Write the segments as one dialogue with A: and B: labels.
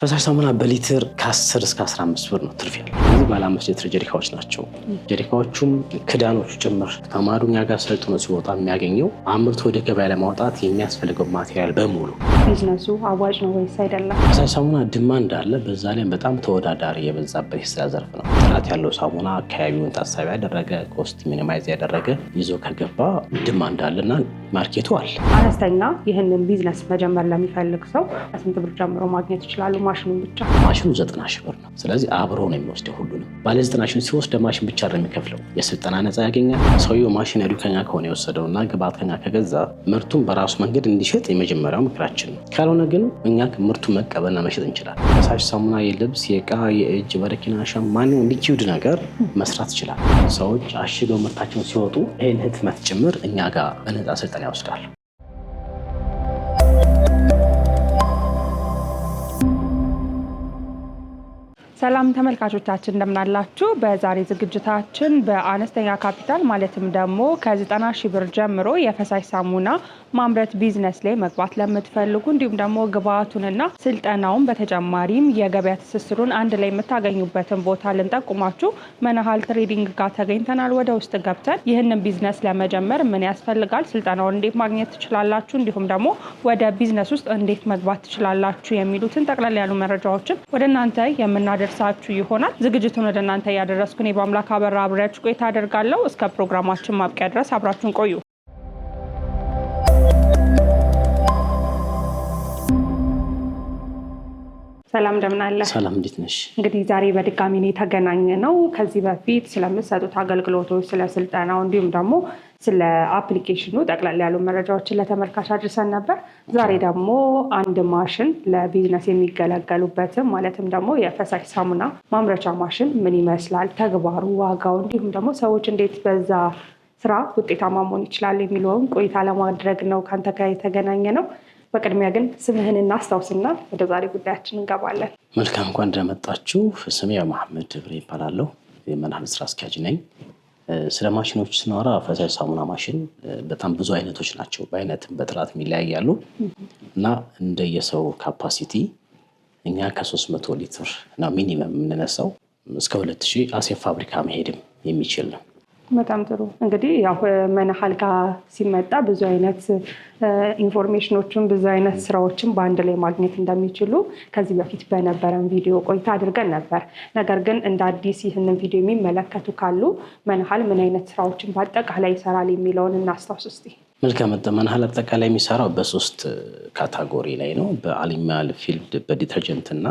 A: ፈሳሽ ሳሙና በሊትር ከ10 እስከ 15 ብር ነው ትርፍ ያለው። እነዚህ ባለ 5 ሊትር ጀሪካዎች ናቸው። ጀሪካዎቹም ክዳኖቹ ጭምር ተማሪው እኛ ጋር ሰልጥኖ ሲወጣ የሚያገኘው አምርቶ ወደ ገበያ ለማውጣት የሚያስፈልገው ማቴሪያል በሙሉ።
B: ቢዝነሱ አዋጭ ነው ወይስ አይደለም?
A: ፈሳሽ ሳሙና ዲማንድ አለ። በዛ ላይ በጣም ተወዳዳሪ የበዛበት የስራ ዘርፍ ነው። ጥራት ያለው ሳሙና አካባቢውን ታሳቢ ያደረገ ኮስት ሚኒማይዝ ያደረገ ይዞ ከገባ ዲማንድ አለና ማርኬቱ አለ።
B: አነስተኛ ይህንን ቢዝነስ መጀመር ለሚፈልግ ሰው ከስንት ብር ጀምሮ ማግኘት ይችላሉ? ማሽኑን ብቻ?
A: ማሽኑ 90 ሺህ ብር ነው። ስለዚህ አብሮ ነው የሚወስደው ሁሉንም። ባለ 90 ሺህ ሲወስድ ማሽን ብቻ ነው የሚከፍለው። የስልጠና ነፃ ያገኛል። ሰውየው ማሽነሪ ከኛ ከሆነ የወሰደውና ግብአት ከኛ ከገዛ ምርቱን በራሱ መንገድ እንዲሸጥ የመጀመሪያው ምክራችን ነው። ካልሆነ ግን እኛ ምርቱን መቀበልና መሸጥ እንችላለን። ፈሳሽ ሳሙና የልብስ፣ የእቃ፣ የእጅ በረኪና፣ ማንኛውም ሊኪውድ ነገር መስራት ይችላል። ሰዎች አሽገው ምርታቸውን ሲወጡ ይህን ህትመት ጭምር እኛ ጋር በነፃ ስልጠና ይወስዳሉ።
B: ሰላም ተመልካቾቻችን እንደምናላችሁ። በዛሬ ዝግጅታችን በአነስተኛ ካፒታል ማለትም ደግሞ ከ90 ሺህ ብር ጀምሮ የፈሳሽ ሳሙና ማምረት ቢዝነስ ላይ መግባት ለምትፈልጉ እንዲሁም ደግሞ ግብአቱንና ስልጠናውን በተጨማሪም የገበያ ትስስሩን አንድ ላይ የምታገኙበትን ቦታ ልንጠቁማችሁ መናሃል ትሬዲንግ ጋር ተገኝተናል። ወደ ውስጥ ገብተን ይህንን ቢዝነስ ለመጀመር ምን ያስፈልጋል፣ ስልጠናውን እንዴት ማግኘት ትችላላችሁ፣ እንዲሁም ደግሞ ወደ ቢዝነስ ውስጥ እንዴት መግባት ትችላላችሁ የሚሉትን ጠቅላላ ያሉ መረጃዎችን ወደ እናንተ የምናደርሳችሁ ይሆናል። ዝግጅቱን ወደ እናንተ እያደረስኩ እኔ በአምላክ አበራ አብሬያችሁ ቆይታ አደርጋለሁ። እስከ ፕሮግራማችን ማብቂያ ድረስ አብራችሁን ቆዩ። ሰላም እንደምን አለ?
A: ሰላም እንዴት ነሽ?
B: እንግዲህ ዛሬ በድጋሚ ነው የተገናኘነው። ከዚህ በፊት ስለምትሰጡት አገልግሎቶች፣ ስለ ስልጠናው እንዲሁም ደግሞ ስለ አፕሊኬሽኑ ጠቅላላ ያሉ መረጃዎችን ለተመልካች አድርሰን ነበር። ዛሬ ደግሞ አንድ ማሽን ለቢዝነስ የሚገለገሉበትም ማለትም ደግሞ የፈሳሽ ሳሙና ማምረቻ ማሽን ምን ይመስላል፣ ተግባሩ፣ ዋጋው እንዲሁም ደግሞ ሰዎች እንዴት በዛ ስራ ውጤታማ መሆን ይችላል የሚለውን ቆይታ ለማድረግ ነው ካንተ ጋር የተገናኘ ነው። በቅድሚያ ግን ስምህን እናስታውስና ወደ ዛሬ ጉዳያችን እንገባለን።
A: መልካም፣ እንኳን እንደመጣችሁ። ስሜ መሐመድ ብሬ ይባላለሁ። የመናሃል ስራ አስኪያጅ ነኝ። ስለ ማሽኖች ስናወራ ፈሳሽ ሳሙና ማሽን በጣም ብዙ አይነቶች ናቸው። በአይነትም በጥራት የሚለያያሉ እና እንደየሰው ካፓሲቲ እኛ ከ300 ሊትር ነው ሚኒመም የምንነሳው እስከ 2000 አሴፍ ፋብሪካ መሄድም የሚችል ነው።
B: በጣም ጥሩ። እንግዲህ ያው መናሃል ጋር ሲመጣ ብዙ አይነት ኢንፎርሜሽኖችን ብዙ አይነት ስራዎችን በአንድ ላይ ማግኘት እንደሚችሉ ከዚህ በፊት በነበረን ቪዲዮ ቆይታ አድርገን ነበር። ነገር ግን እንደ አዲስ ይህንን ቪዲዮ የሚመለከቱ ካሉ መናሃል ምን አይነት ስራዎችን በአጠቃላይ ይሰራል የሚለውን እናስታውስ እስቲ።
A: መልካም። መናሃል አጠቃላይ የሚሰራው በ3 ካታጎሪ ላይ ነው። በአኒማል ፊልድ፣ በዲተርጀንት እና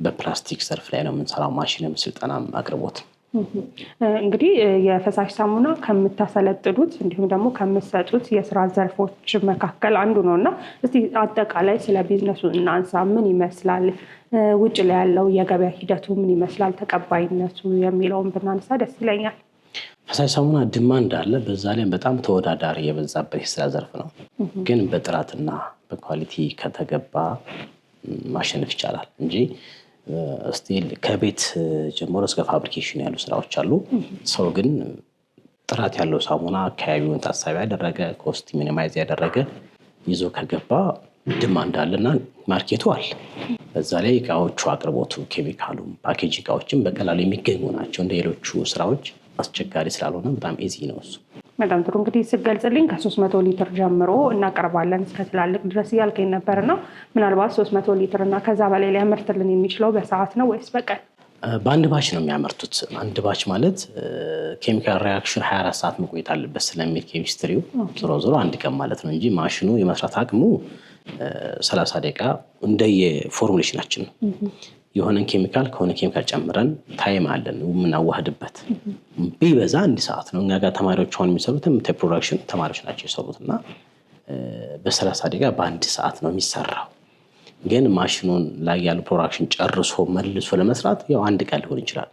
A: በፕላስቲክ ዘርፍ ላይ ነው የምንሰራው። ማሽንም ስልጠናም አቅርቦት
B: እንግዲህ የፈሳሽ ሳሙና ከምታሰለጥኑት እንዲሁም ደግሞ ከምትሰጡት የስራ ዘርፎች መካከል አንዱ ነው እና እስቲ አጠቃላይ ስለ ቢዝነሱ እናንሳ። ምን ይመስላል? ውጭ ላይ ያለው የገበያ ሂደቱ ምን ይመስላል? ተቀባይነቱ የሚለውን ብናነሳ ደስ ይለኛል።
A: ፈሳሽ ሳሙና ዲማንድ አለ። በዛ ላይ በጣም ተወዳዳሪ የበዛበት የስራ ዘርፍ ነው። ግን በጥራትና በኳሊቲ ከተገባ ማሸነፍ ይቻላል እንጂ ስቲል ከቤት ጀምሮ እስከ ፋብሪኬሽን ያሉ ስራዎች አሉ። ሰው ግን ጥራት ያለው ሳሙና አካባቢውን ታሳቢ ያደረገ ኮስት ሚኒማይዝ ያደረገ ይዞ ከገባ ዲማንድ አለና ማርኬቱ አለ። በዛ ላይ እቃዎቹ አቅርቦቱ፣ ኬሚካሉ፣ ፓኬጅ እቃዎችን በቀላሉ የሚገኙ ናቸው። እንደ ሌሎቹ ስራዎች አስቸጋሪ ስላልሆነ በጣም ኢዚ ነው እሱ።
B: በጣም ጥሩ። እንግዲህ ስገልጽልኝ ከ300 ሊትር ጀምሮ እናቀርባለን እስከ ትላልቅ ድረስ እያልከኝ ነበርና ምናልባት 300 ሊትር እና ከዛ በላይ ሊያመርትልን የሚችለው በሰዓት ነው ወይስ በቀን?
A: በአንድ ባች ነው የሚያመርቱት። አንድ ባች ማለት ኬሚካል ሪያክሽን 24 ሰዓት መቆየት አለበት ስለሚል ኬሚስትሪው ዞሮ ዞሮ አንድ ቀን ማለት ነው እንጂ ማሽኑ የመስራት አቅሙ 30 ደቂቃ እንደየ ፎርሙሌሽናችን ነው። የሆነን ኬሚካል ከሆነ ኬሚካል ጨምረን ታይም አለን የምናዋህድበት። ቢበዛ 1 ሰዓት ነው። እኛ ጋር ተማሪዎች አሁን የሚሰሩትም ፕሮዳክሽን ተማሪዎች ናቸው የሰሩት እና በ30 ደቂቃ በ1 ሰዓት ነው የሚሰራው። ግን ማሽኑን ላይ ያሉ ፕሮዳክሽን ጨርሶ መልሶ ለመስራት ያው 1 ቀን ሊሆን ይችላል።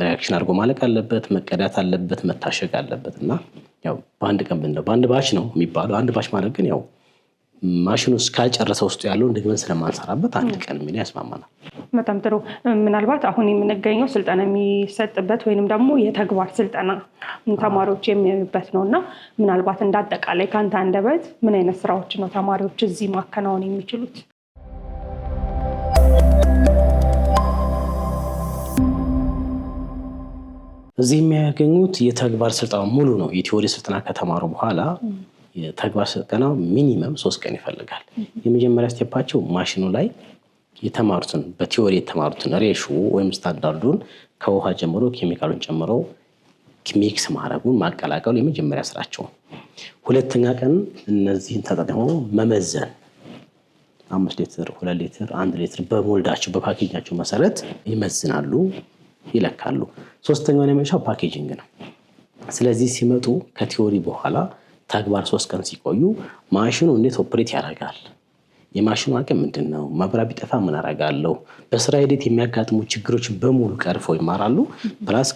A: ሪያክሽን አድርጎ ማለቅ አለበት፣ መቀዳት አለበት፣ መታሸግ አለበት እና ያው በ1 ቀን ብንለው በ1 ባች ነው የሚባለው። 1 ባች ማለት ግን ያው ማሽኑ እስካልጨረሰ ውስጥ ያለውን ደግመን ስለማንሰራበት 1 ቀን ምን ያስማማናል።
B: በጣም ጥሩ። ምናልባት አሁን የምንገኘው ስልጠና የሚሰጥበት ወይንም ደግሞ የተግባር ስልጠና ተማሪዎች የሚያዩበት ነው እና ምናልባት እንዳጠቃላይ ከአንተ አንደበት ምን አይነት ስራዎች ነው ተማሪዎች እዚህ ማከናወን የሚችሉት?
A: እዚህ የሚያገኙት የተግባር ስልጠና ሙሉ ነው። የቲዎሪ ስልጠና ከተማሩ በኋላ የተግባር ስልጠናው ሚኒመም 3 ቀን ይፈልጋል። የመጀመሪያ ስቴፓቸው ማሽኑ ላይ የተማሩትን በቲዎሪ የተማሩትን ሬሾ ወይም ስታንዳርዱን ከውሃ ጀምሮ ኬሚካሉን ጨምሮ ሚክስ ማድረጉን ማቀላቀሉ የመጀመሪያ ስራቸው። ሁለተኛ ቀን እነዚህን ተጠቅመው መመዘን 5 ሊትር፣ 2 ሊትር፣ 1 ሊትር በሞልዳቸው በፓኬጃቸው መሰረት ይመዝናሉ፣ ይለካሉ። ሶስተኛው የመጨረሻው ፓኬጂንግ ነው። ስለዚህ ሲመጡ ከቲዎሪ በኋላ ተግባር 3 ቀን ሲቆዩ ማሽኑ እንዴት ኦፕሬት ያደርጋል፣ የማሽኑ አቅም ምንድን ነው፣ መብራት ቢጠፋ ምን አደርጋለሁ፣ በስራ ሂደት የሚያጋጥሙ ችግሮችን በሙሉ ቀርፈው ይማራሉ። ፕላስ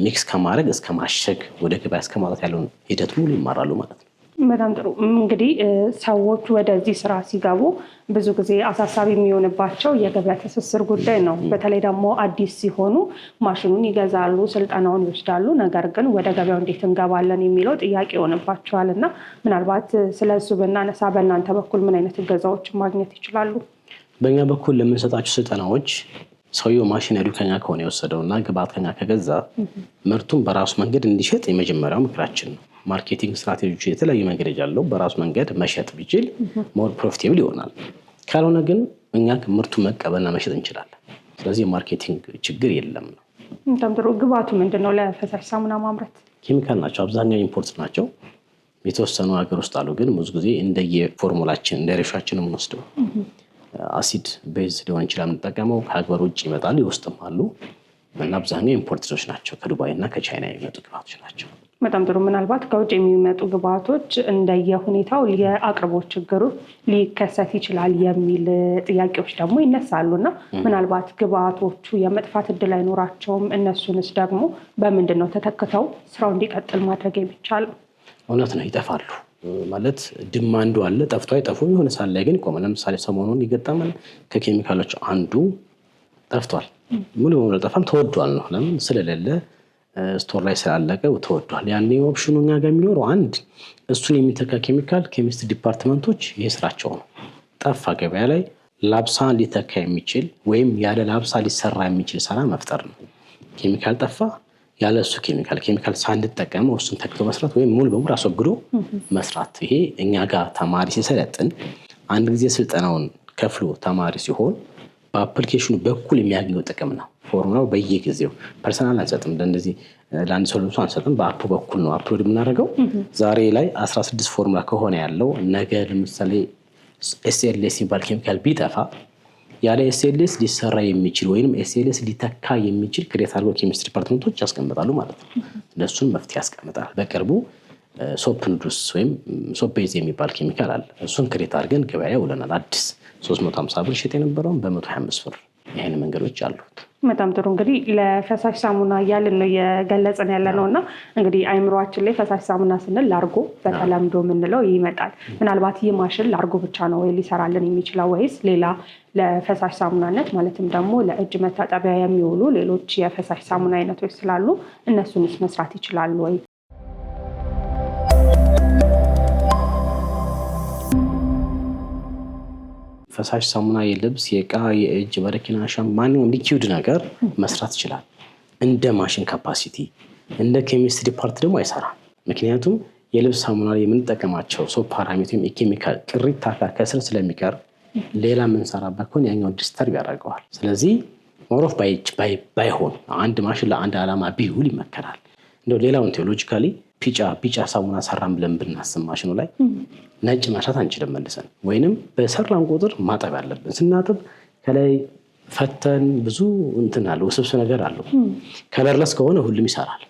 A: ሚክስ ከማድረግ እስከ ማሸግ ወደ ገበያ እስከ ማውጣት ያለውን ሂደት ሙሉ ይማራሉ ማለት ነው።
B: በጣም ጥሩ። እንግዲህ ሰዎች ወደዚህ ስራ ሲገቡ ብዙ ጊዜ አሳሳቢ የሚሆንባቸው የገበያ ትስስር ጉዳይ ነው። በተለይ ደግሞ አዲስ ሲሆኑ ማሽኑን ይገዛሉ፣ ስልጠናውን ይወስዳሉ። ነገር ግን ወደ ገበያው እንዴት እንገባለን የሚለው ጥያቄ ይሆንባቸዋል እና ምናልባት ስለሱ ብናነሳ በእናንተ በኩል ምን አይነት እገዛዎችን ማግኘት ይችላሉ?
A: በእኛ በኩል ለምንሰጣቸው ስልጠናዎች ሰውየው ማሽነሪው ከኛ ከሆነ የወሰደው እና ግብአት ከኛ ከገዛ ምርቱን በራሱ መንገድ እንዲሸጥ የመጀመሪያው ምክራችን ነው። ማርኬቲንግ ስትራቴጂዎች የተለያዩ መንገድ ያለው በራሱ መንገድ መሸጥ ቢችል ሞር ፕሮፊቴብል ይሆናል። ካልሆነ ግን እኛ ምርቱን መቀበልና መሸጥ እንችላለን። ስለዚህ የማርኬቲንግ ችግር የለም ነው።
B: በጣም ጥሩ። ግብአቱ ምንድነው? ለፈሳሽ ሳሙና ማምረት
A: ኬሚካል ናቸው። አብዛኛው ኢምፖርት ናቸው። የተወሰኑ ሀገር ውስጥ አሉ። ግን ብዙ ጊዜ እንደየፎርሙላችን እንደ ሬሻችን የምንወስደው አሲድ ቤዝ ሊሆን ይችላል የምንጠቀመው። ከሀገር ውጭ ይመጣሉ፣ ይወስጥም አሉ እና አብዛኛው ኢምፖርተሮች ናቸው። ከዱባይ እና ከቻይና የሚመጡ ግብአቶች ናቸው።
B: በጣም ጥሩ። ምናልባት ከውጭ የሚመጡ ግብአቶች እንደየሁኔታው የአቅርቦት ችግሩ ሊከሰት ይችላል የሚል ጥያቄዎች ደግሞ ይነሳሉ እና ምናልባት ግብአቶቹ የመጥፋት እድል አይኖራቸውም? እነሱንስ ደግሞ በምንድን ነው ተተክተው ስራው እንዲቀጥል ማድረግ የሚቻለው?
A: እውነት ነው፣ ይጠፋሉ ማለት ድማንዱ አለ፣ ጠፍቶ አይጠፉም። የሆነ ሰዓት ላይ ግን ይቆማል። ለምሳሌ ሰሞኑን ይገጠማል ከኬሚካሎች አንዱ ጠፍቷል። ሙሉ በሙሉ ጠፋም፣ ተወዷል ነው። ለምን? ስለሌለ ስቶር ላይ ስላለቀ ተወዷል። ያኔ ኦፕሽኑ እኛ ጋር የሚኖረው አንድ እሱን የሚተካ ኬሚካል ኬሚስት ዲፓርትመንቶች ይሄ ስራቸው ነው። ጠፋ ገበያ ላይ ላብሳ ሊተካ የሚችል ወይም ያለ ላብሳ ሊሰራ የሚችል ስራ መፍጠር ነው። ኬሚካል ጠፋ፣ ያለ እሱ ኬሚካል ሳንጠቀመው እሱን ተክቶ መስራት ወይም ሙሉ በሙሉ አስወግዶ መስራት። ይሄ እኛ ጋር ተማሪ ሲሰለጥን አንድ ጊዜ ስልጠናውን ከፍሎ ተማሪ ሲሆን በአፕሊኬሽኑ በኩል የሚያገኘው ጥቅም ነው። ፎርሙላው በየጊዜው ፐርሰናል አንሰጥም፣ እንደዚህ ለአንድ ሰው ልብሱ አንሰጥም። በአፕ በኩል ነው አፕሎድ የምናደርገው። ዛሬ ላይ 16 ፎርሙላ ከሆነ ያለው ነገ ለምሳሌ ኤስኤልኤስ የሚባል ኬሚካል ቢጠፋ ያለ ኤስኤልኤስ ሊሰራ የሚችል ወይም ኤስኤልኤስ ሊተካ የሚችል ክሬት አድርጎ ኬሚስትሪ ዲፓርትመንቶች ያስቀምጣሉ ማለት ነው። ለእሱን መፍትሄ ያስቀምጣል። በቅርቡ ሶፕ ኑዱስ ወይም ሶፕ ቤዝ የሚባል ኬሚካል አለ። እሱን ክሬት አድርገን ገበያ ውለናል። አዲስ 350 ብር ሸጥ የነበረውን በ125 ብር። ይህን መንገዶች አሉት።
B: በጣም ጥሩ። እንግዲህ ለፈሳሽ ሳሙና እያልን ነው የገለጽን ያለ ነው እና እንግዲህ አይምሯችን ላይ ፈሳሽ ሳሙና ስንል ላርጎ በተለምዶ የምንለው ይመጣል። ምናልባት ይህ ማሽን ላርጎ ብቻ ነው ወይ ሊሰራልን የሚችለው ወይስ ሌላ ለፈሳሽ ሳሙናነት ማለትም ደግሞ ለእጅ መታጠቢያ የሚውሉ ሌሎች የፈሳሽ ሳሙና አይነቶች ስላሉ እነሱንስ መስራት ይችላሉ ወይ?
A: ፈሳሽ ሳሙና የልብስ፣ የእቃ፣ የእጅ፣ በረኪና፣ ሻምፑ ማንኛውም ሊኪውድ ነገር መስራት ይችላል። እንደ ማሽን ካፓሲቲ እንደ ኬሚስትሪ ዲፓርት ደግሞ አይሰራም። ምክንያቱም የልብስ ሳሙና ላይ የምንጠቀማቸው ሶፕ ፓራሜት ወይም የኬሚካል ቅሪት አካል ከስር ስለሚቀር ሌላ የምንሰራበት ከሆነ ያኛው ዲስተርብ ያደርገዋል። ስለዚህ ሞሮፍ ባይሆን አንድ ማሽን ለአንድ ዓላማ ቢውል ይመከራል። እንደው ሌላውን ቴዎሎጂካሊ ቢጫ ሳሙና ሰራን ብለን ብናስብ ማሽኑ ላይ ነጭ ማሻት አንችልም መልሰን፣ ወይንም በሰራን ቁጥር ማጠብ ያለብን። ስናጥብ ከላይ ፈተን ብዙ እንትን አለ ውስብስብ ነገር አለው። ከለርለስ ከሆነ ሁሉም ይሰራል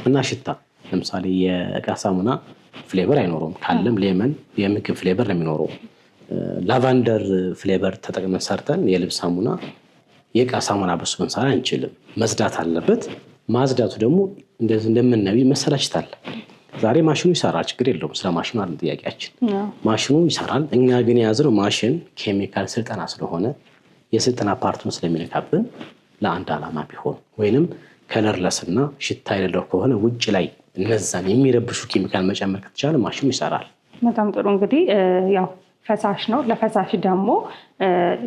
A: እና ሽታ ለምሳሌ የእቃ ሳሙና ፍሌቨር አይኖረውም። ካለም ሌመን የምግብ ፍሌቨር ነው የሚኖረው። ላቫንደር ፍሌቨር ተጠቅመን ሰርተን የልብስ ሳሙና የእቃ ሳሙና በሱ ብንሰራ አንችልም። መጽዳት አለበት። ማጽዳቱ ደግሞ እንደምናየው መሰላችት አለ። ዛሬ ማሽኑ ይሰራል፣ ችግር የለውም። ስለ ማሽኑ አለ ጥያቄያችን። ማሽኑ ይሰራል። እኛ ግን የያዝነው ማሽን ኬሚካል ስልጠና ስለሆነ የስልጠና ፓርቱን ስለሚነካብን ለአንድ ዓላማ ቢሆን ወይንም ከለርለስ እና ሽታ የሌለው ከሆነ ውጭ ላይ እነዛን የሚረብሹ ኬሚካል መጨመር ከተቻለ ማሽኑ ይሰራል።
B: በጣም ጥሩ። እንግዲህ ያው ፈሳሽ ነው። ለፈሳሽ ደግሞ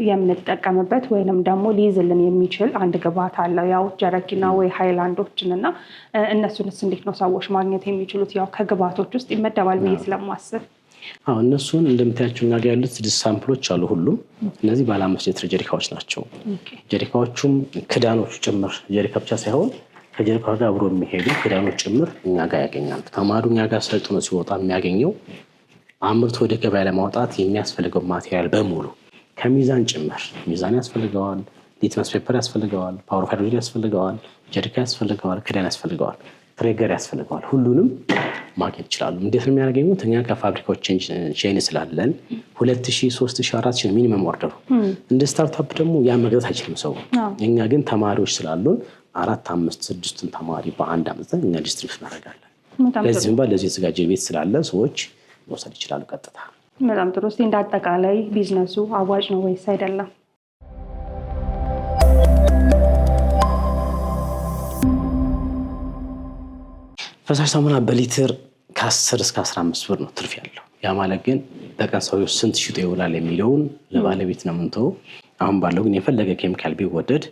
B: የምንጠቀምበት ወይንም ደግሞ ሊይዝልን የሚችል አንድ ግብዓት አለው፣ ያው ጀረኪና ወይ ሃይላንዶችን እና እነሱንስ እንዴት ነው ሰዎች ማግኘት የሚችሉት? ያው ከግብዓቶች ውስጥ ይመደባል ብዬ ስለማስብ።
A: እነሱን እንደምታያቸው እኛ ጋር ያሉት 6 ሳምፕሎች አሉ። ሁሉም እነዚህ ባለ 5 ሊትር ጀሪካዎች ናቸው። ጀሪካዎቹም ክዳኖቹ ጭምር ጀሪካ ብቻ ሳይሆን ከጀሪካው ጋር አብሮ የሚሄዱ ክዳኖች ጭምር እኛ ጋር ያገኛሉ። ተማሪው እኛ ጋር ሰልጥኖ ሲወጣ የሚያገኘው አምርቶ ወደ ገበያ ለማውጣት የሚያስፈልገው ማቴሪያል በሙሉ ከሚዛን ጭምር፣ ሚዛን ያስፈልገዋል፣ ሊትመስ ፔፐር ያስፈልገዋል፣ ፓወር ኦፍ ሃይድሮጅን ያስፈልገዋል፣ ጀሪካ ያስፈልገዋል፣ ክዳን ያስፈልገዋል፣ ትሬገር ያስፈልገዋል። ሁሉንም ማግኘት ይችላሉ። እንዴት ነው የሚያገኙት? እኛ ከፋብሪካዎች ቼን ስላለን 2000፣ 3000፣ 4000 ሚኒመም ኦርደሩ። እንደ ስታርታፕ ደግሞ ያ መግዛት አይችልም ሰው። እኛ ግን ተማሪዎች ስላሉን 4፣ 5፣ 6 ተማሪ በአንድ አመት እኛ ዲስትሪቢዩት እናደርጋለን። ለዚህም ለዚህ የተዘጋጀ ቤት ስላለ ሰዎች መውሰድ ይችላሉ ቀጥታ።
B: በጣም ጥሩ። እስኪ እንደ አጠቃላይ ቢዝነሱ አዋጭ ነው ወይስ አይደለም?
A: ፈሳሽ ሳሙና በሊትር ከ10 እስከ 15 ብር ነው ትርፍ ያለው። ያ ማለት ግን በቀን ሰዎች ስንት ሽጦ ይውላል የሚለውን ለባለቤት ነው የምንተወው። አሁን ባለው ግን የፈለገ ኬሚካል ቢወደድ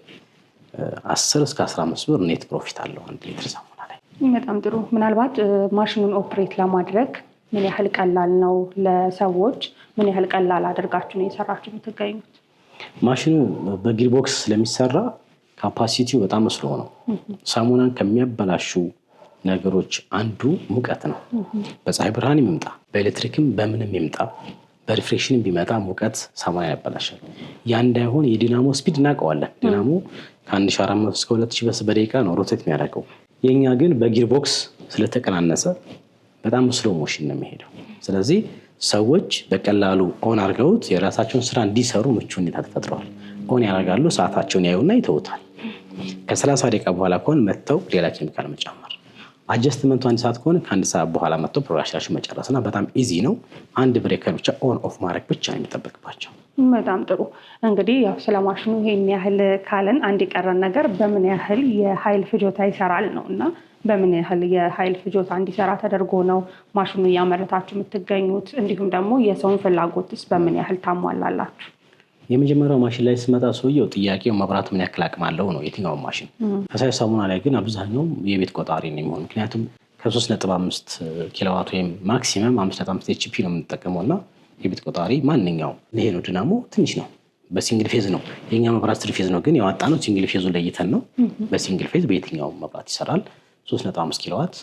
A: 10 እስከ 15 ብር ኔት ፕሮፊት አለው አንድ ሊትር ሳሙና ላይ።
B: በጣም ጥሩ። ምናልባት ማሽኑን ኦፕሬት ለማድረግ ምን ያህል ቀላል ነው? ለሰዎች ምን ያህል ቀላል አድርጋችሁ ነው የሰራችሁ የምትገኙት?
A: ማሽኑ በጊር ቦክስ ስለሚሰራ ካፓሲቲው በጣም መስሎ ነው። ሳሙናን ከሚያበላሹ ነገሮች አንዱ ሙቀት ነው። በፀሐይ ብርሃን ይምጣ፣ በኤሌክትሪክም በምንም ይምጣ፣ በሪፍሬክሽንም ቢመጣ ሙቀት ሳሙና ያበላሻል። ያ እንዳይሆን የዲናሞ ስፒድ እናውቀዋለን። ዲናሞ ከ1400 እስከ 2000 በደቂቃ ነው ሮቴት የሚያደርገው። የኛ ግን በጊር ቦክስ ስለተቀናነሰ በጣም ስሎ ሞሽን ነው የሚሄደው። ስለዚህ ሰዎች በቀላሉ ኦን አድርገውት የራሳቸውን ስራ እንዲሰሩ ምቹ ሁኔታ ተፈጥረዋል። ኦን ያደርጋሉ፣ ሰዓታቸውን ያዩና ይተውታል። ከ30 ደቂቃ በኋላ ከሆነ መጥተው ሌላ ኬሚካል መጨመር፣ አጀስትመንቱ 1 ሰዓት ከሆነ ከ1 ሰዓት በኋላ መጥተው ፕሮዳክሽን መጨረስና በጣም ኢዚ ነው። አንድ ብሬከር ብቻ ኦን ኦፍ ማድረግ ብቻ ነው የሚጠበቅባቸው።
B: በጣም ጥሩ። እንግዲህ ያው ስለ ማሽኑ ይሄን ያህል ካለን አንድ የቀረን ነገር በምን ያህል የኃይል ፍጆታ ይሰራል ነው እና በምን ያህል የኃይል ፍጆታ እንዲሰራ ተደርጎ ነው ማሽኑ እያመረታችሁ የምትገኙት? እንዲሁም ደግሞ የሰውን ፍላጎትስ በምን ያህል ታሟላላችሁ?
A: የመጀመሪያው ማሽን ላይ ስመጣ ሰውየው ጥያቄው መብራቱ ምን ያክል አቅም አለው ነው የትኛው ማሽን። ፈሳሽ ሳሙና ላይ ግን አብዛኛው የቤት ቆጣሪ ነው የሚሆን። ምክንያቱም ከ3.5 ኪሎዋት ወይም ማክሲመም 5.5 ኤችፒ ነው የምንጠቀመው እና የቤት ቆጣሪ ማንኛው ይሄ ነው። ዲናሞ ትንሽ ነው፣ በሲንግል ፌዝ ነው። የኛ መብራት ትሪ ፌዝ ነው፣ ግን ያወጣ ነው ሲንግል ፌዙን ለይተን ነው። በሲንግል ፌዝ በየትኛው መብራት ይሰራል። 3.5 ኪሎዋት፣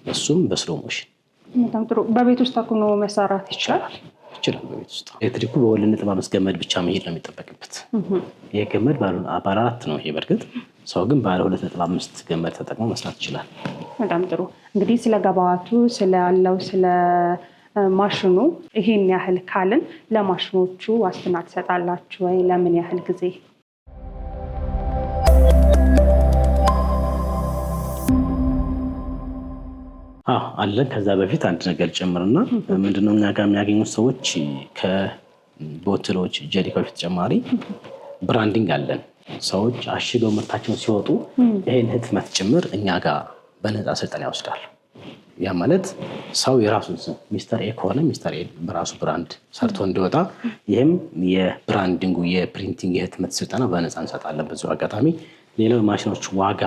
A: እሱም በስሎ ሞሽን።
B: በጣም ጥሩ። በቤት ውስጥ ተኩኖ መሰራት ይችላል?
A: ይችላል። በቤት ውስጥ ኤሌክትሪኩ በ2.5 ገመድ ብቻ መሄድ ነው የሚጠበቅበት። ይሄ ገመድ ባለ 4 ነው። ይሄ በርግጥ ሰው ግን ባለ 2.5 ገመድ ተጠቅሞ መስራት ይችላል።
B: በጣም ጥሩ። እንግዲህ ስለ ገባዋቱ ስላለው ስለ ማሽኑ ይሄን ያህል ካልን ለማሽኖቹ ዋስትና ትሰጣላችሁ ወይ? ለምን ያህል ጊዜ?
A: አለን። ከዛ በፊት አንድ ነገር ጨምርና ምንድነው እኛ ጋር የሚያገኙት ሰዎች ከቦትሎች ጀሪካዎች ተጨማሪ ብራንዲንግ አለን። ሰዎች አሽገው ምርታቸውን ሲወጡ ይሄን ህትመት ጭምር እኛ ጋር በነፃ ስልጠና ይወስዳሉ። ያ ማለት ሰው የራሱን ስም ሚስተር ኤ ከሆነ ሚስተር ኤ በራሱ ብራንድ ሰርቶ እንዲወጣ፣ ይህም የብራንዲንጉ የፕሪንቲንግ የህትመት ስልጠና በነፃ እንሰጣለን። በዚሁ አጋጣሚ ሌላው ማሽኖች ዋጋ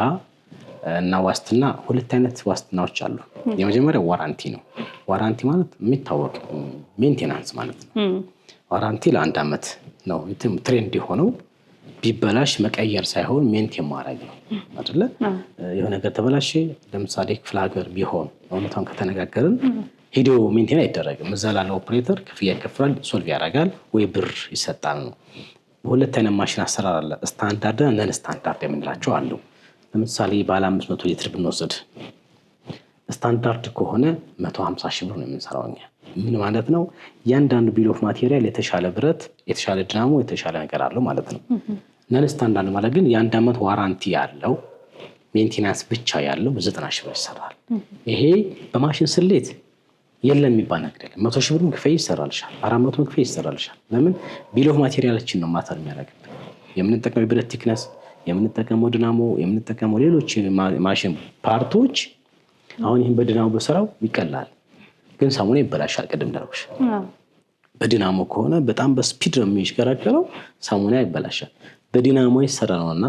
A: እና ዋስትና 2 አይነት ዋስትናዎች አሉ። የመጀመሪያው ዋራንቲ ነው። ዋራንቲ ማለት የሚታወቅ ሜንቴናንስ ማለት ነው። ዋራንቲ ለ1 ዓመት ነው። ትሬንድ የሆነው ቢበላሽ መቀየር ሳይሆን ሜንቴን ማድረግ ነው አይደለ? የሆነ ነገር ተበላሽ፣ ለምሳሌ ክፍለ ሀገር ቢሆን እውነታውን ከተነጋገርን ሂዶ ሜንቴን አይደረግም። እዛ ላለ ኦፕሬተር ክፍያ ይከፍላል፣ ሶልቭ ያደርጋል ወይ ብር ይሰጣል ነው። 2 አይነት ማሽን አሰራር አለ። ስታንዳርድ እና ነን ስታንዳርድ የምንላቸው አሉ። ለምሳሌ ባለ 500 ሊትር ብንወስድ ስታንዳርድ ከሆነ 150 ሺህ ብር ነው የምንሰራው እኛ። ምን ማለት ነው? እያንዳንዱ ቢል ኦፍ ማቴሪያል የተሻለ ብረት፣ የተሻለ ዲናሞ፣ የተሻለ ነገር አለው ማለት ነው። ነን ስታንዳርድ ማለት ግን የ1 ዓመት ዋራንቲ ያለው ሜንቴናንስ ብቻ ያለው በ90 ሺህ ብር ይሰራል። ይሄ በማሽን ስሌት የለም የሚባል ነገር የለም። 100 ሺህ ብር ክፍያ ይሰራልሻል፣ 400 ክፍያ ይሰራልሻል። ለምን? ቢል ኦፍ ማቴሪያላችን ነው ማተር የሚያደርግብን። የምንጠቀመው የብረት ቲክነስ፣ የምንጠቀመው ዲናሞ፣ የምንጠቀመው ሌሎች ማሽን ፓርቶች። አሁን ይህን በዲናሞ በስራው ይቀላል፣ ግን ሳሙና ይበላሻል። ቅድም እንዳልኩሽ በዲናሞ ከሆነ በጣም በስፒድ ነው የሚሽከረከረው፣ ሳሙና ይበላሻል። በዲናሞ የሰራ ነውና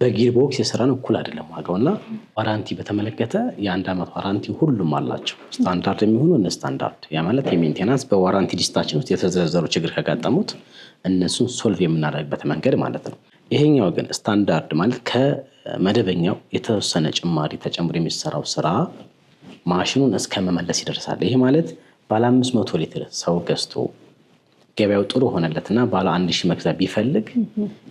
A: በጊርቦክስ የሰራ ነው እኩል አይደለም ዋጋውና ዋራንቲ በተመለከተ የ1 ዓመት ዋራንቲ ሁሉም አላቸው። ስታንዳርድ የሚሆኑ እነ ስታንዳርድ ያ ማለት የሜንቴናንስ በዋራንቲ ሊስታችን ውስጥ የተዘረዘሩ ችግር ካጋጠሙት እነሱን ሶልቭ የምናደርግበት መንገድ ማለት ነው። ይሄኛው ግን ስታንዳርድ ማለት ከመደበኛው የተወሰነ ጭማሪ ተጨምሮ የሚሰራው ስራ ማሽኑን እስከ መመለስ ይደርሳል። ይሄ ማለት ባለ 500 ሊትር ሰው ገዝቶ ገበያው ጥሩ ሆነለትና ባለ 1000 መግዛት ቢፈልግ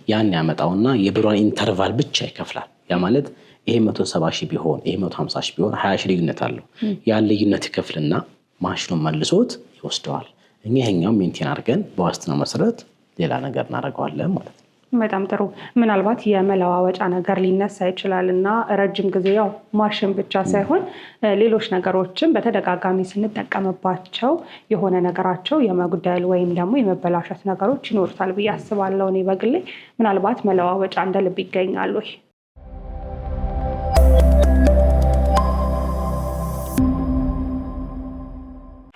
A: ያን ያመጣውና የብሯን ኢንተርቫል ብቻ ይከፍላል። ያ ማለት ይሄ 170 ሺህ ቢሆን ይሄ 150 ሺህ ቢሆን 20 ሺህ ልዩነት አለው። ያን ልዩነት ይከፍልና ማሽኑን መልሶት ይወስደዋል። ይሄኛው ሜንቴን አድርገን በዋስትና መሰረት ሌላ ነገር እናደርገዋለን ማለት ነው።
B: በጣም ጥሩ። ምናልባት የመለዋወጫ ነገር ሊነሳ ይችላል እና ረጅም ጊዜ ያው ማሽን ብቻ ሳይሆን ሌሎች ነገሮችን በተደጋጋሚ ስንጠቀምባቸው የሆነ ነገራቸው የመጉደል ወይም ደግሞ የመበላሸት ነገሮች ይኖሩታል ብዬ አስባለሁ። እኔ በግሌ ምናልባት መለዋወጫ እንደ ልብ ይገኛሉ?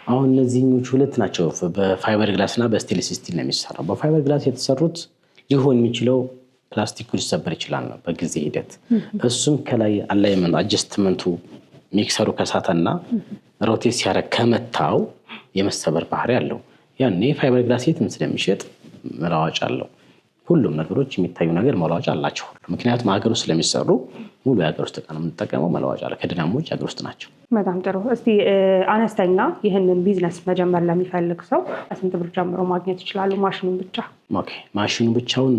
A: አሁን እነዚህኞቹ ሁለት ናቸው። በፋይበር ግላስ እና በስቴንለስ ስቲል ነው የሚሰራው። በፋይበር ግላስ የተሰሩት ሊሆን የሚችለው ፕላስቲኩ ሊሰበር ይችላል ነው በጊዜ ሂደት። እሱም ከላይ አላይመንት አጀስትመንቱ ሚክሰሩ ከሳተና ሮቴት ሲያደርግ ከመታው የመሰበር ባህሪ አለው። ያኔ ፋይበር ግላስ የትም ስለሚሸጥ መለዋወጫ አለው። ሁሉም ነገሮች የሚታዩ ነገር መለዋወጫ አላቸው። ምክንያቱም ሀገር ውስጥ ስለሚሰሩ ሙሉ የሀገር ውስጥ ዕቃ ነው የምንጠቀመው። መለዋወጫ አለ። ከዲናሞች ሀገር ውስጥ ናቸው።
B: በጣም ጥሩ። እስቲ አነስተኛ ይህንን ቢዝነስ መጀመር ለሚፈልግ ሰው ስንት ብር ጀምሮ ማግኘት ይችላሉ? ማሽኑን ብቻ?
A: ኦኬ፣ ማሽኑ ብቻውን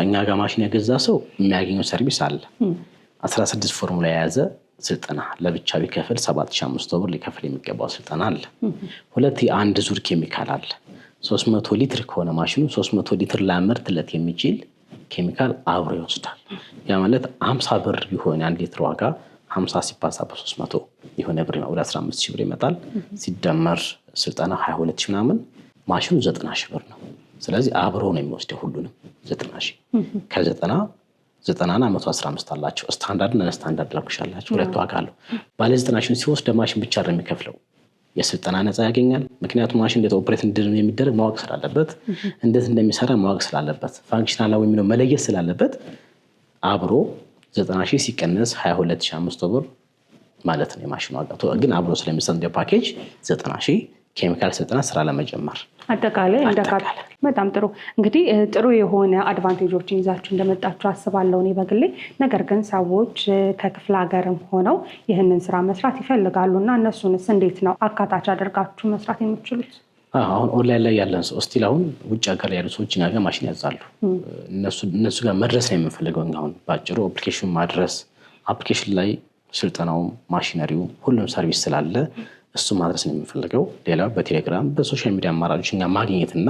A: እኛ ጋር ማሽን የገዛ ሰው የሚያገኘው ሰርቪስ አለ። 16 ፎርሙላ የያዘ ስልጠና ለብቻ ቢከፍል 7500 ብር ሊከፍል የሚገባው ስልጠና አለ። ሁለት የአንድ ዙር ኬሚካል አለ። 300 ሊትር ከሆነ ማሽኑ 300 ሊትር ላመርትለት የሚችል ኬሚካል አብሮ ይወስዳል። ያ ማለት 50 ብር ቢሆን 1 ሊትር ዋጋ 50 ሲባዛ በ300 የሆነ ብር ነው፣ ወደ 15 ሺህ ብር ይመጣል። ሲደመር ስልጠና 22 ሺህ ምናምን፣ ማሽኑ 90 ሺህ ብር ነው። ስለዚህ አብሮ ነው የሚወስደው ሁሉንም 90 ሺህ። ከ90 90ና 115 አላቸው። ስታንዳርድ እና ስታንዳርድ ላኩሻላቸው ሁለት ዋጋ አለው። ባለ 90 ሺህ ሲወስድ ማሽን ብቻ ነው የሚከፍለው። የስልጠና ነፃ ያገኛል። ምክንያቱም ማሽን እንዴት ኦፕሬት እንደሚደረግ ማወቅ ስላለበት፣ እንዴት እንደሚሰራ ማወቅ ስላለበት፣ ፋንክሽናል ነው የሚለው መለየት ስላለበት አብሮ 90 ሺህ ሲቀነስ 22500 ብር ማለት ነው የማሽኑ ዋጋ። ግን አብሮ ስለሚሰጥ ፓኬጅ 90 ሺህ ኬሚካል ስልጠና ስራ ለመጀመር
B: አጠቃላይ እንደካል። በጣም ጥሩ። እንግዲህ ጥሩ የሆነ አድቫንቴጆችን ይዛችሁ እንደመጣችሁ አስባለሁ እኔ በግሌ። ነገር ግን ሰዎች ከክፍለ ሀገርም ሆነው ይህንን ስራ መስራት ይፈልጋሉ እና እነሱንስ እንዴት ነው አካታች አድርጋችሁ መስራት የምትችሉት?
A: አሁን ኦንላይን ላይ ያለን ሰው ስቲል አሁን ውጭ ሀገር ያሉ ሰዎች እኛ ጋር ማሽን ያዛሉ። እነሱ ጋር መድረስ ነው የምንፈልገው። አሁን በአጭሩ አፕሊኬሽን ማድረስ፣ አፕሊኬሽን ላይ ስልጠናው ማሽነሪው ሁሉም ሰርቪስ ስላለ እሱ ማድረስ ነው የምንፈልገው። ሌላው በቴሌግራም በሶሻል ሚዲያ አማራጮች እኛ ማግኘትና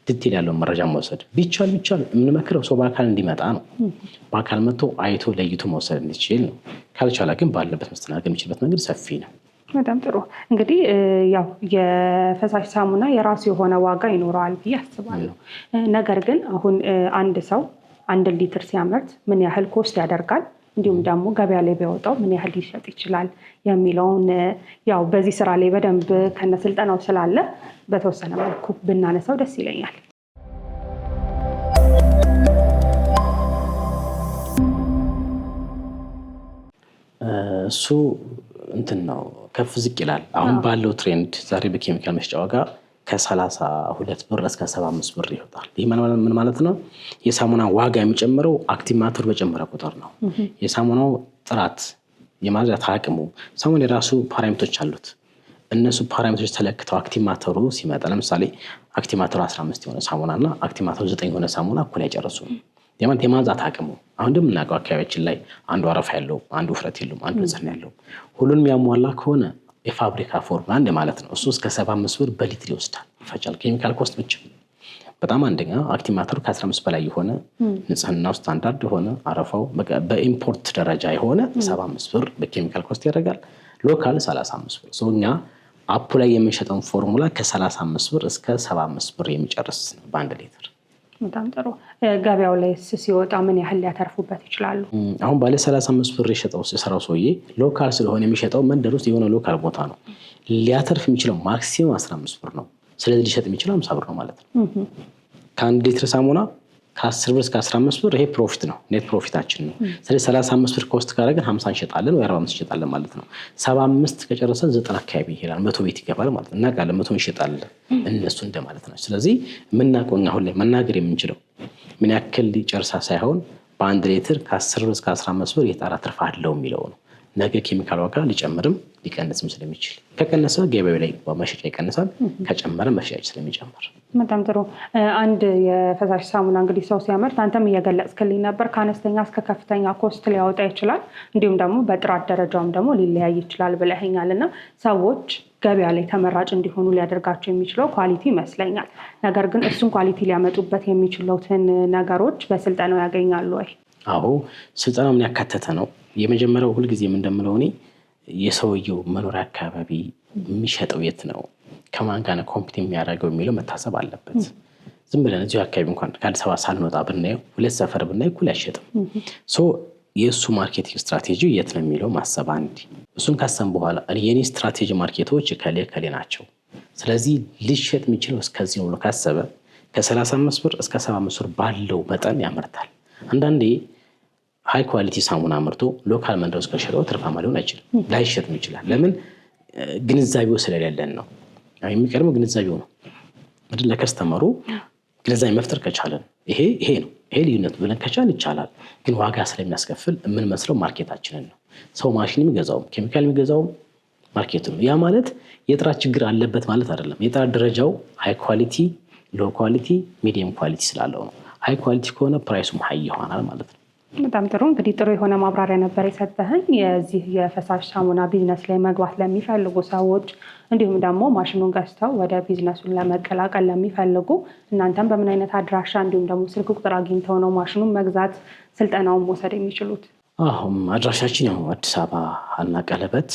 A: ዲቴል ያለውን መረጃ መውሰድ ቢቻል የምንመክረው ሰው በአካል እንዲመጣ ነው። በአካል መጥቶ አይቶ ለይቶ መውሰድ እንዲችል ነው። ካልቻለ ግን ባለበት መስተናገድ የሚችልበት መንገድ ሰፊ ነው።
B: በጣም ጥሩ። እንግዲህ ያው የፈሳሽ ሳሙና የራሱ የሆነ ዋጋ ይኖረዋል ብዬ አስባለሁ። ነገር ግን አሁን አንድ ሰው 1 ሊትር ሲያመርት ምን ያህል ኮስት ያደርጋል፣ እንዲሁም ደግሞ ገበያ ላይ ቢያወጣው ምን ያህል ሊሸጥ ይችላል የሚለውን ያው በዚህ ስራ ላይ በደንብ ከነስልጠናው ስላለ በተወሰነ መልኩ ብናነሳው ደስ ይለኛል።
A: እሱ እንትን ነው ከፍ ዝቅ ይላል። አሁን ባለው ትሬንድ ዛሬ በኬሚካል መሸጫ ዋጋ ከ32 ብር እስከ 75 ብር ይወጣል። ይህ ምን ማለት ነው? የሳሙና ዋጋ የሚጨምረው አክቲቭ ማተር በጨመረ ቁጥር ነው። የሳሙናው ጥራት የማጽዳት አቅሙ ሳሙና የራሱ ፓራሜትሮች አሉት። እነሱ ፓራሜትሮች ተለክተው አክቲቭ ማተሩ ሲመጣ ለምሳሌ አክቲቭ ማተሩ 15 የሆነ ሳሙና እና አክቲቭ ማተሩ 9 የሆነ ሳሙና እኩል አይጨርሱም። የማጽዳት አቅሙ አሁን እንደምናውቀው አካባቢያችን ላይ አንዱ አረፋ ያለው፣ አንዱ ውፍረት የለውም፣ አንዱ ንጽህና ያለው ሁሉንም ያሟላ ከሆነ የፋብሪካ ፎርሙላ እንደ ማለት ነው። እሱ እስከ 75 ብር በሊትር ይወስዳል ይፈጫል። ኬሚካል ኮስት ብቻ በጣም አንደኛ አክቲቭ ማተሩ ከ15 በላይ የሆነ ንጽህናው ስታንዳርድ የሆነ አረፋው በኢምፖርት ደረጃ የሆነ 75 ብር በኬሚካል ኮስት ያደርጋል። ሎካል 35 ብር። እኛ አፑ ላይ የምንሸጠውን ፎርሙላ ከ35 ብር እስከ 75 ብር የሚጨርስ በአንድ ሊትር።
B: በጣም ጥሩ። ገበያው ላይ ሲወጣ ምን ያህል ሊያተርፉበት ይችላሉ?
A: አሁን ባለ 35 ብር የሰራው ሰውዬ ሎካል ስለሆነ የሚሸጠው መንደር ውስጥ የሆነ ሎካል ቦታ ነው። ሊያተርፍ የሚችለው ማክሲመም 15 ብር ነው። ስለዚህ ሊሸጥ የሚችለው 50 ብር ነው ማለት ነው። ከ1 ሊትር ሳሙና ከ10 ብር እስከ 15 ብር ይሄ ፕሮፊት ነው፣ ኔት ፕሮፊታችን ነው። ስለዚህ 35 ብር ኮስት ካደረግን 50 እንሸጣለን ወይ 45 እንሸጣለን ማለት ነው። 75 ከጨረሰ 90 አካባቢ ይሄዳል፣ 100 ቤት ይገባል ማለት ነው። እናውቃለን 100 እንሸጣለን እነሱ እንደማለት ነው። ስለዚህ የምናውቀው አሁን ላይ መናገር የምንችለው ምን ያክል ሊጨርሳ ሳይሆን በ1 ሊትር ከ10 ብር እስከ 15 ብር የጣራ ትርፍ አለው የሚለው ነው። ነገ ኬሚካል ዋጋ ሊጨምርም ሊቀንስም ስለሚችል ከቀነሰ ገበያው ላይ መሸጫ ይቀንሳል፣ ከጨመረ መሸጫ ስለሚጨምር።
B: በጣም ጥሩ። አንድ የፈሳሽ ሳሙና እንግዲህ ሰው ሲያመርት አንተም እየገለጽክልኝ ነበር ከአነስተኛ እስከ ከፍተኛ ኮስት ሊያወጣ ይችላል፣ እንዲሁም ደግሞ በጥራት ደረጃውም ደግሞ ሊለያይ ይችላል ብለኸኛል። እና ሰዎች ገበያ ላይ ተመራጭ እንዲሆኑ ሊያደርጋቸው የሚችለው ኳሊቲ ይመስለኛል። ነገር ግን እሱን ኳሊቲ ሊያመጡበት የሚችሉትን ነገሮች በስልጠናው ያገኛሉ ወይ?
A: አዎ፣ ስልጠናው ምን ያካተተ ነው? የመጀመሪያው ሁልጊዜም እንደምለው እኔ የሰውየው መኖሪያ አካባቢ የሚሸጠው የት ነው፣ ከማን ጋር ኮምፒት የሚያደርገው የሚለው መታሰብ አለበት። ዝም ብለን እዚሁ አካባቢ እንኳን ከአዲስ አበባ ሳንወጣ ብናየው 2 ሰፈር ብናይ እኩል አይሸጥም። የእሱ ማርኬቲንግ ስትራቴጂ የት ነው የሚለው ማሰብ አንድ። እሱን ካሰብን በኋላ የኔ ስትራቴጂ ማርኬቶች ከሌ ናቸው፣ ስለዚህ ሊሸጥ የሚችለው እስከዚህ ነው ብሎ ካሰበ ከ35 ብር እስከ 75 ብር ባለው መጠን ያመርታል። አንዳንዴ ሃይ ኳሊቲ ሳሙና አምርቶ ሎካል መንደር ውስጥ ከሸጠው ትርፋማ ሊሆን አይችልም፣ ላይሸጥም ይችላል። ለምን? ግንዛቤው ስለሌለን ነው። የሚቀድመው ግንዛቤው ነው አይደል? ለከስተመሩ ግንዛቤ መፍጠር ከቻለን ይሄ ነው ይሄ ልዩነት ብለን ከቻል ይቻላል። ግን ዋጋ ስለሚያስከፍል የምንመስለው ማርኬታችንን ነው። ሰው ማሽን የሚገዛውም ኬሚካል የሚገዛውም ማርኬቱ ነው። ያ ማለት የጥራት ችግር አለበት ማለት አይደለም። የጥራት ደረጃው ሃይ ኳሊቲ፣ ሎ ኳሊቲ፣ ሚዲየም ኳሊቲ ስላለው ነው። ሃይ ኳሊቲ ከሆነ ፕራይሱም ሃይ ይሆናል ማለት ነው።
B: በጣም ጥሩ። እንግዲህ ጥሩ የሆነ ማብራሪያ ነበር የሰጠህን። የዚህ የፈሳሽ ሳሙና ቢዝነስ ላይ መግባት ለሚፈልጉ ሰዎች እንዲሁም ደግሞ ማሽኑን ገዝተው ወደ ቢዝነሱን ለመቀላቀል ለሚፈልጉ እናንተም በምን አይነት አድራሻ እንዲሁም ደግሞ ስልክ ቁጥር አግኝተው ነው ማሽኑን መግዛት ስልጠናውን መውሰድ የሚችሉት?
A: አድራሻችን ያው አዲስ አበባ ሀና ቀለበት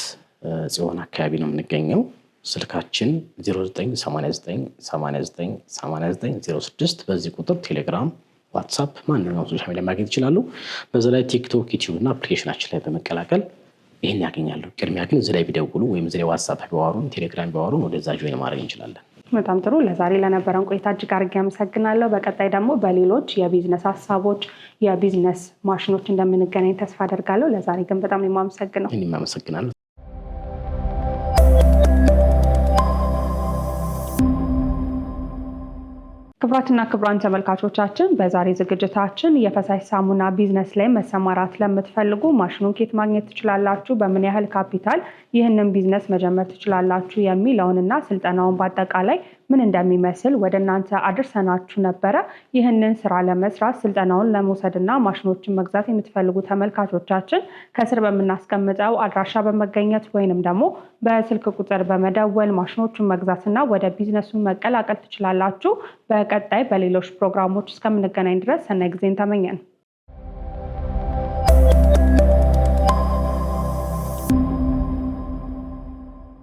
A: ጽዮን አካባቢ ነው የምንገኘው። ስልካችን 0989898906 በዚህ ቁጥር ቴሌግራም፣ ዋትሳፕ ማንኛውም ሶሻል ሚዲያ ማግኘት ይችላሉ። በዛ ላይ ቲክቶክ፣ ዩቲዩብ እና አፕሊኬሽናችን ላይ በመቀላቀል ይህን ያገኛሉ። ቅድሚያ ግን እዚህ ላይ ቢደውሉ ወይም እዚህ ላይ ዋትሳፕ ቢያወሩን፣ ቴሌግራም ቢያወሩን ወደዛ ጆይን ማድረግ እንችላለን።
B: በጣም ጥሩ። ለዛሬ ለነበረን ቆይታ እጅግ አድርጌ አመሰግናለሁ። በቀጣይ ደግሞ በሌሎች የቢዝነስ ሀሳቦች፣ የቢዝነስ ማሽኖች እንደምንገናኝ ተስፋ አደርጋለሁ። ለዛሬ ግን በጣም የማመሰግነው።
A: እኔም አመሰግናለሁ።
B: ክቡራትና ክቡራን ተመልካቾቻችን በዛሬ ዝግጅታችን የፈሳሽ ሳሙና ቢዝነስ ላይ መሰማራት ለምትፈልጉ ማሽኑን ከየት ማግኘት ትችላላችሁ፣ በምን ያህል ካፒታል ይህንን ቢዝነስ መጀመር ትችላላችሁ የሚለውንና ስልጠናውን በአጠቃላይ ምን እንደሚመስል ወደ እናንተ አድርሰናችሁ ነበረ። ይህንን ስራ ለመስራት ስልጠናውን ለመውሰድና ማሽኖችን መግዛት የምትፈልጉ ተመልካቾቻችን ከስር በምናስቀምጠው አድራሻ በመገኘት ወይንም ደግሞ በስልክ ቁጥር በመደወል ማሽኖቹን መግዛትና ወደ ቢዝነሱ መቀላቀል ትችላላችሁ። በቀጣይ በሌሎች ፕሮግራሞች እስከምንገናኝ ድረስ ሰናይ ጊዜን ተመኘን።